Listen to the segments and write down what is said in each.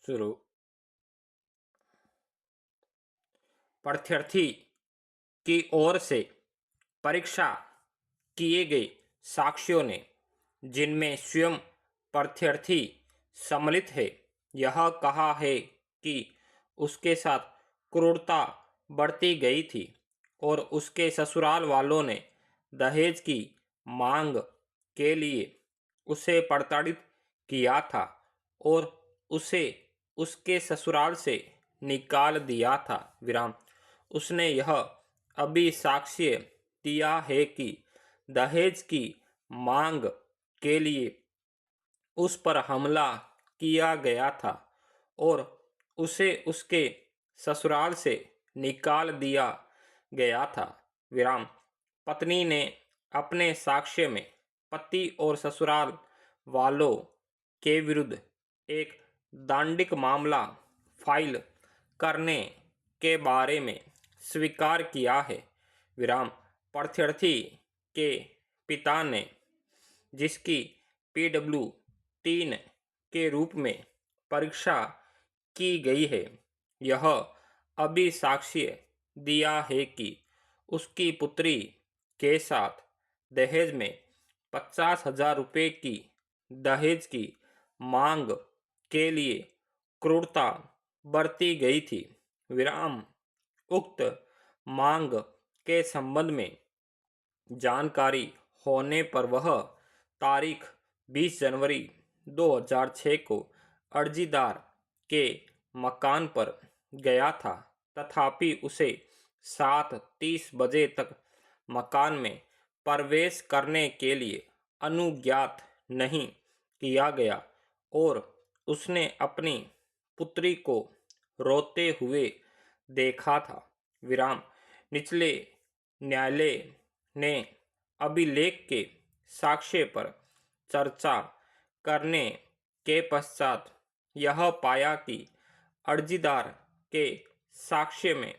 शुरू। प्रत्यार्थी की ओर से परीक्षा किए गए साक्ष्यों ने, जिनमें स्वयं प्रत्यार्थी सम्मिलित है, यह कहा है कि उसके साथ क्रूरता बढ़ती गई थी और उसके ससुराल वालों ने दहेज की मांग के लिए उसे प्रताड़ित किया था और उसे उसके ससुराल से निकाल दिया था। विराम। उसने यह अभी साक्ष्य दिया है कि दहेज की मांग के लिए उस पर हमला किया गया था और उसे उसके ससुराल से निकाल दिया गया था। विराम। पत्नी ने अपने साक्ष्य में पति और ससुराल वालों के विरुद्ध एक दांडिक मामला फाइल करने के बारे में स्वीकार किया है। विराम। प्रत्यार्थी के पिता ने, जिसकी PW3 के रूप में परीक्षा की गई है, यह अभी साक्ष्य दिया है कि उसकी पुत्री के साथ दहेज में 50,000 रुपये की दहेज की मांग के लिए क्रूरता बरती गई थी। विराम। उक्त मांग के संबंध में जानकारी होने पर वह तारीख 20 जनवरी 2006 को अर्जीदार के मकान पर गया था, तथापि उसे 7:30 बजे तक मकान में प्रवेश करने के लिए अनुज्ञात नहीं किया गया और उसने अपनी पुत्री को रोते हुए देखा था। विराम। निचले न्यायालय ने अभिलेख के साक्ष्य पर चर्चा करने के पश्चात यह पाया कि अर्जीदार के साक्ष्य में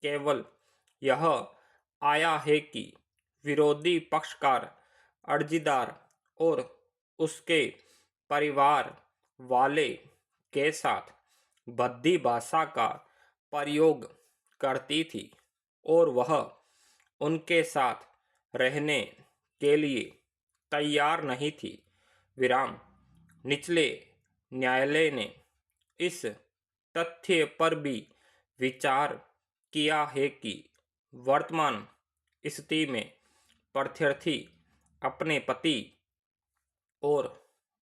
केवल यह आया है कि विरोधी पक्षकार अर्जीदार और उसके परिवार वाले के साथ भद्दी भाषा का प्रयोग करती थी और वह उनके साथ रहने के लिए तैयार नहीं थी। विराम। निचले न्यायालय ने इस तथ्य पर भी विचार किया है कि वर्तमान स्थिति में प्रत्यार्थी अपने पति और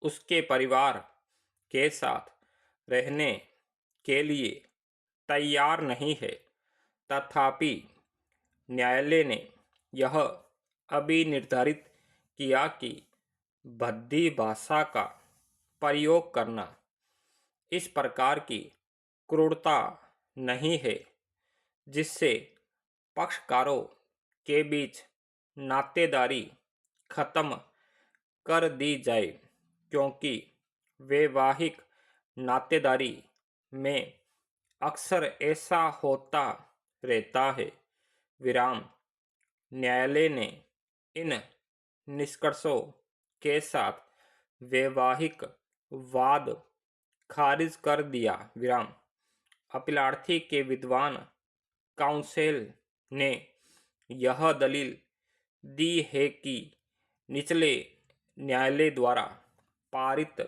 उसके परिवार के साथ रहने के लिए तैयार नहीं है, तथापि न्यायालय ने यह अभी निर्धारित किया कि भद्दी भाषा का प्रयोग करना इस प्रकार की क्रूरता नहीं है जिससे पक्षकारों के बीच नातेदारी खत्म कर दी जाए, क्योंकि वैवाहिक नातेदारी में अक्सर ऐसा होता रहता है। विराम। न्यायालय ने इन निष्कर्षों के साथ वैवाहिक वाद खारिज कर दिया। विराम। अपीलार्थी के विद्वान काउंसिल ने यह दलील दी है कि निचले न्यायालय द्वारा पारित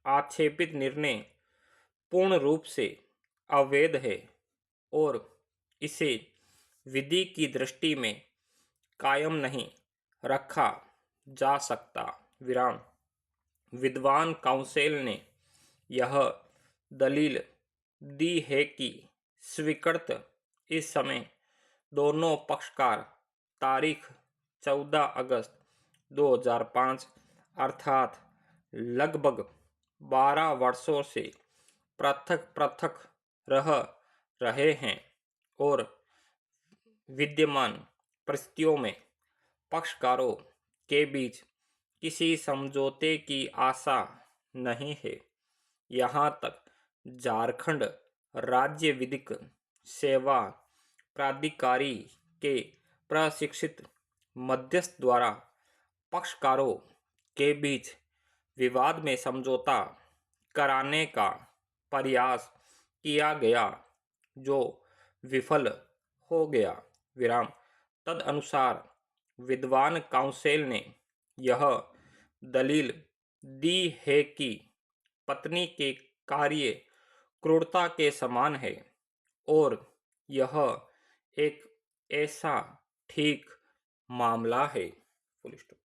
आक्षेपित निर्णय पूर्ण रूप से अवैध है और इसे विधि की दृष्टि में कायम नहीं रखा जा सकता। विराम। विद्वान काउंसिल ने यह दलील दी है कि स्वीकृत इस समय दोनों पक्षकार तारीख 14 अगस्त 2005 अर्थात लगभग 12 वर्षों से पृथक पृथक रह रहे हैं और विद्यमान परिस्थितियों में पक्षकारों के बीच किसी समझौते की आशा नहीं है। यहाँ तक झारखंड राज्य विधिक सेवा प्राधिकारी के प्रशिक्षित मध्यस्थ द्वारा पक्षकारों के बीच विवाद में समझौता कराने का प्रयास किया गया जो विफल हो गया। विराम। तदनुसार विद्वान काउंसिल ने यह दलील दी है कि पत्नी के कार्य क्रूरता के समान है और यह एक ऐसा ठीक मामला है। Full stop.